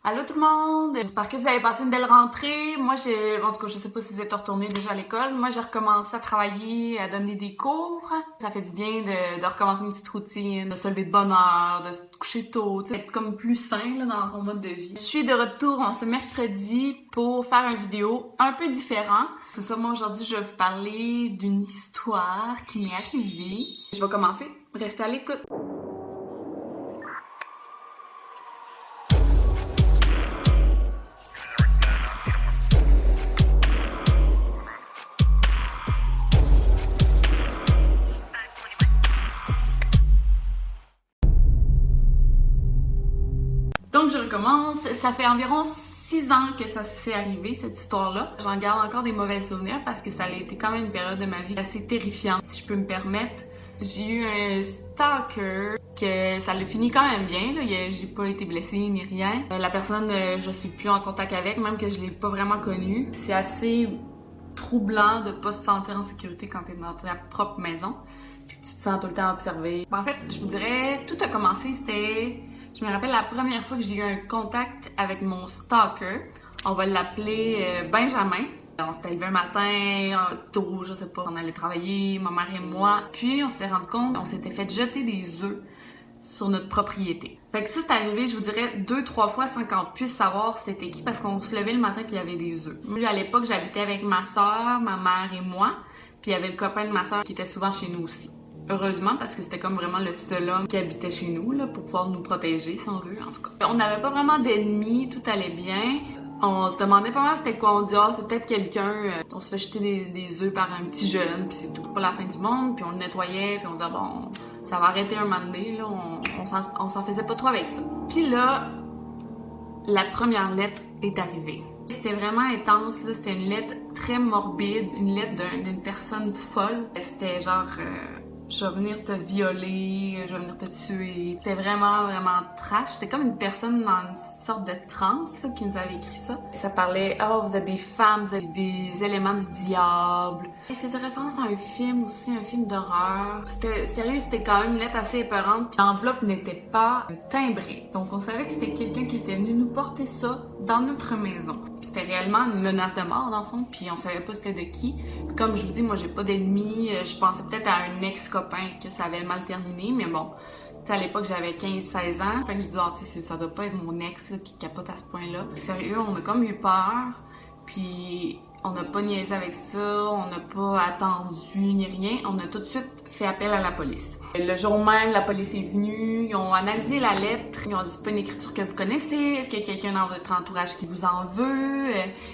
Allô tout le monde! J'espère que vous avez passé une belle rentrée. Moi, en tout cas, je sais pas si vous êtes retournés déjà à l'école. Moi, j'ai recommencé à travailler, à donner des cours. Ça fait du bien de recommencer une petite routine, de se lever de bonne heure, de se coucher tôt, tu sais, être comme plus sain là, dans son mode de vie. Je suis de retour en ce mercredi pour faire une vidéo un peu différente. C'est ça, moi, aujourd'hui, je vais vous parler d'une histoire qui m'est arrivée. Je vais commencer. Restez à l'écoute. Donc, je recommence. Ça fait environ 6 ans que ça s'est arrivé, cette histoire-là. J'en garde encore des mauvais souvenirs parce que ça a été quand même une période de ma vie assez terrifiante, si je peux me permettre. J'ai eu un stalker que ça l'a fini quand même bien, là. J'ai pas été blessée ni rien. La personne, je suis plus en contact avec, même que je l'ai pas vraiment connue. C'est assez troublant de pas se sentir en sécurité quand t'es dans ta propre maison. Puis tu te sens tout le temps observé. En fait, je vous dirais, tout a commencé, je me rappelle la première fois que j'ai eu un contact avec mon stalker. On va l'appeler Benjamin. On s'était levé un matin, tôt, je sais pas, on allait travailler, ma mère et moi. Puis on s'était rendu compte, on s'était fait jeter des œufs sur notre propriété. Fait que ça, c'est arrivé, je vous dirais, 2-3 fois sans qu'on puisse savoir c'était qui, parce qu'on se levait le matin puis il y avait des œufs. Moi, à l'époque, j'habitais avec ma soeur, ma mère et moi. Puis il y avait le copain de ma soeur qui était souvent chez nous aussi. Heureusement, parce que c'était comme vraiment le seul homme qui habitait chez nous, là, pour pouvoir nous protéger, si on veut, en tout cas. On n'avait pas vraiment d'ennemis, tout allait bien. On se demandait pas mal c'était quoi, on dit « Ah, c'est peut-être quelqu'un, on se fait jeter des œufs par un petit jeune, puis c'est tout. Pas la fin du monde, puis on le nettoyait, puis on disait « Bon, ça va arrêter un moment donné, là, on s'en faisait pas trop avec ça. » Puis là, la première lettre est arrivée. C'était vraiment intense, là. C'était une lettre très morbide, une lettre d'une personne folle. C'était genre... je vais venir te violer, je vais venir te tuer. C'était vraiment, vraiment trash. C'était comme une personne dans une sorte de transe là, qui nous avait écrit ça. Et ça parlait « Oh, vous êtes des femmes, vous êtes des éléments du diable. » Il faisait référence à un film aussi, un film d'horreur. C'était sérieux, c'était quand même une lettre assez épeurante. Puis l'enveloppe n'était pas timbrée. Donc on savait que c'était quelqu'un qui était venu nous porter ça dans notre maison. C'était réellement une menace de mort dans le fond, puis on savait pas c'était de qui. Puis comme je vous dis, moi j'ai pas d'ennemis. Je pensais peut-être à un ex-copain que ça avait mal terminé, mais bon, à l'époque j'avais 15-16 ans, fait que je disais, oh, tu sais, ça doit pas être mon ex là, qui capote à ce point-là. Sérieux, on a comme eu peur, puis on n'a pas niaisé avec ça, on n'a pas attendu ni rien, on a tout de suite fait appel à la police. Le jour même, la police est venue, ils ont analysé la lettre, ils ont dit c'est pas une écriture que vous connaissez, est-ce qu'il y a quelqu'un dans votre entourage qui vous en veut,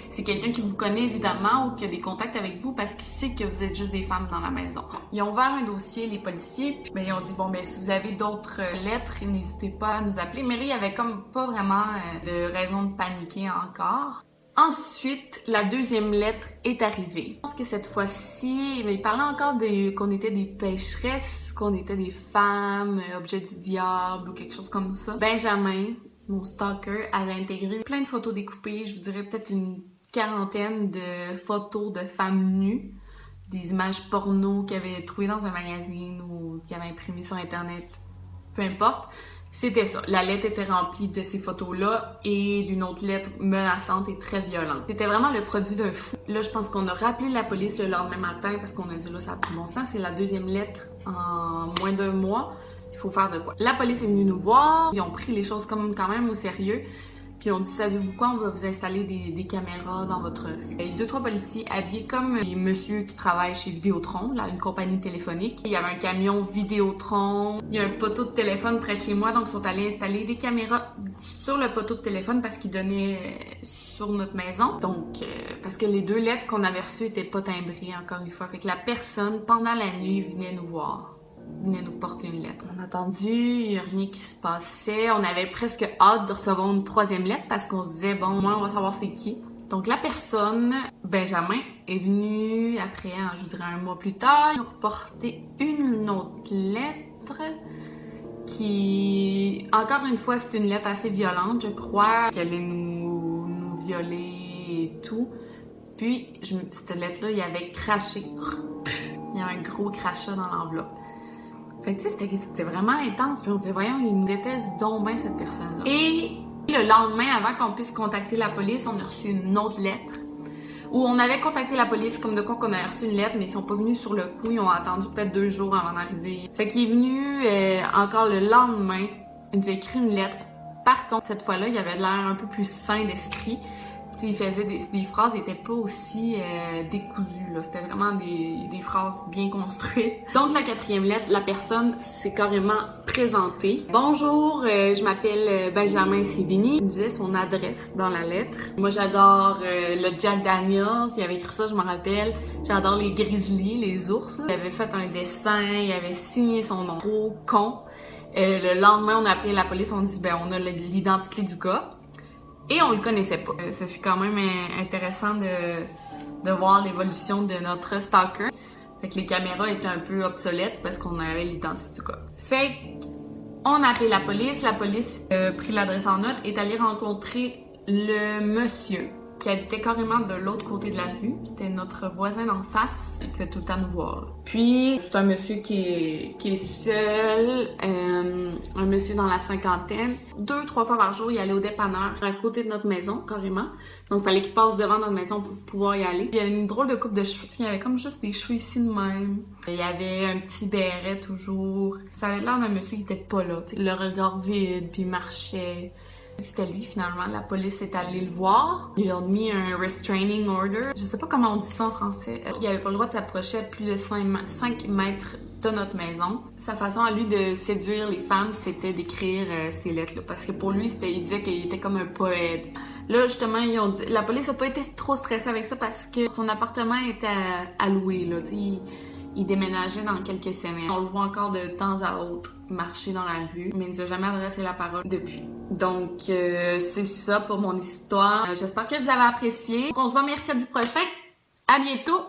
c'est quelqu'un qui vous connaît évidemment ou qui a des contacts avec vous parce qu'il sait que vous êtes juste des femmes dans la maison. Ils ont ouvert un dossier, les policiers, puis ils ont dit bon ben si vous avez d'autres lettres, n'hésitez pas à nous appeler, mais là il y avait comme pas vraiment de raison de paniquer encore. Ensuite, la deuxième lettre est arrivée. Je pense que cette fois-ci, il parlait encore qu'on était des pécheresses, qu'on était des femmes, objets du diable ou quelque chose comme ça. Benjamin, mon stalker, avait intégré plein de photos découpées, je vous dirais peut-être une quarantaine de photos de femmes nues, des images porno qu'il avait trouvées dans un magazine ou qu'il avait imprimées sur Internet, peu importe. C'était ça. La lettre était remplie de ces photos-là et d'une autre lettre menaçante et très violente. C'était vraiment le produit d'un fou. Là, je pense qu'on a rappelé la police le lendemain matin parce qu'on a dit là, ça a plus de bon sens. C'est la deuxième lettre en moins d'un mois. Il faut faire de quoi. La police est venue nous voir. Ils ont pris les choses comme quand même au sérieux. Puis on dit, savez-vous quoi, on va vous installer des caméras dans votre rue. Il y a 2-3 policiers habillés comme les messieurs qui travaillent chez Vidéotron, là, une compagnie téléphonique. Il y avait un camion Vidéotron, il y a un poteau de téléphone près de chez moi, donc ils sont allés installer des caméras sur le poteau de téléphone parce qu'il donnait sur notre maison. Donc, parce que les 2 lettres qu'on avait reçues étaient pas timbrées, encore une fois. Fait que la personne, pendant la nuit, venait nous voir. Venait nous porter une lettre. On a attendu, il n'y a rien qui se passait. On avait presque hâte de recevoir une 3e lettre parce qu'on se disait, bon, au moins on va savoir c'est qui. Donc la personne, Benjamin, est venu après, je vous dirais 1 mois plus tard, nous reporter une autre lettre qui, encore une fois, c'est une lettre assez violente, je crois, qu'elle allait nous violer et tout. Puis, cette lettre-là, il y avait craché. Il y avait un gros crachat dans l'enveloppe. Fait que tu sais, c'était vraiment intense. Puis on se disait, voyons, il nous déteste donc bien cette personne-là. Et Le lendemain, avant qu'on puisse contacter la police, on a reçu une autre lettre où on avait contacté la police comme de quoi qu'on avait reçu une lettre, mais ils sont pas venus sur le coup, ils ont attendu peut-être 2 jours avant d'arriver. Fait qu'il est venu encore le lendemain, il nous a écrit une lettre. Par contre, cette fois-là, il avait l'air un peu plus sain d'esprit. T'sais, il faisait des phrases, n'étaient pas aussi décousues, là. C'était vraiment des phrases bien construites. Donc, la 4e lettre, la personne s'est carrément présentée. Bonjour, je m'appelle Benjamin Sévigny. Il disait son adresse dans la lettre. Moi, j'adore le Jack Daniels. Il avait écrit ça, je me rappelle. J'adore les grizzlies, les ours, là. Il avait fait un dessin, il avait signé son nom. Gros con. Le lendemain, on a appelé la police, on dit, on a l'identité du gars. Et on le connaissait pas. Ça fut quand même intéressant de voir l'évolution de notre stalker. Fait que les caméras étaient un peu obsolètes parce qu'on avait l'identité du gars. Fait qu'on a appelé la police a pris l'adresse en note, est allé rencontrer le monsieur qui habitait carrément de l'autre côté de la rue. C'était notre voisin d'en face. Il fait tout le temps nous voir. Puis, c'est un monsieur qui est seul, un monsieur dans la cinquantaine. 2-3 fois par jour, il allait au dépanneur à côté de notre maison, carrément. Donc, il fallait qu'il passe devant notre maison pour pouvoir y aller. Puis, il y avait une drôle de coupe de cheveux. Il y avait comme juste des cheveux ici de même. Il y avait un petit béret toujours. Ça avait l'air d'un monsieur qui était pas là. T'sais. Le regard vide, puis il marchait. C'était lui, finalement. La police est allée le voir. Ils ont mis un restraining order. Je sais pas comment on dit ça en français. Il avait pas le droit de s'approcher à plus de 5 mètres de notre maison. Sa façon à lui de séduire les femmes, c'était d'écrire ces lettres-là. Parce que pour lui, il disait qu'il était comme un poète. Là, justement, la police a pas été trop stressée avec ça parce que son appartement était à louer, là. Il déménageait dans quelques semaines. On le voit encore de temps à autre marcher dans la rue, mais il nous a jamais adressé la parole depuis. Donc, c'est ça pour mon histoire. J'espère que vous avez apprécié. On se voit mercredi prochain. À bientôt!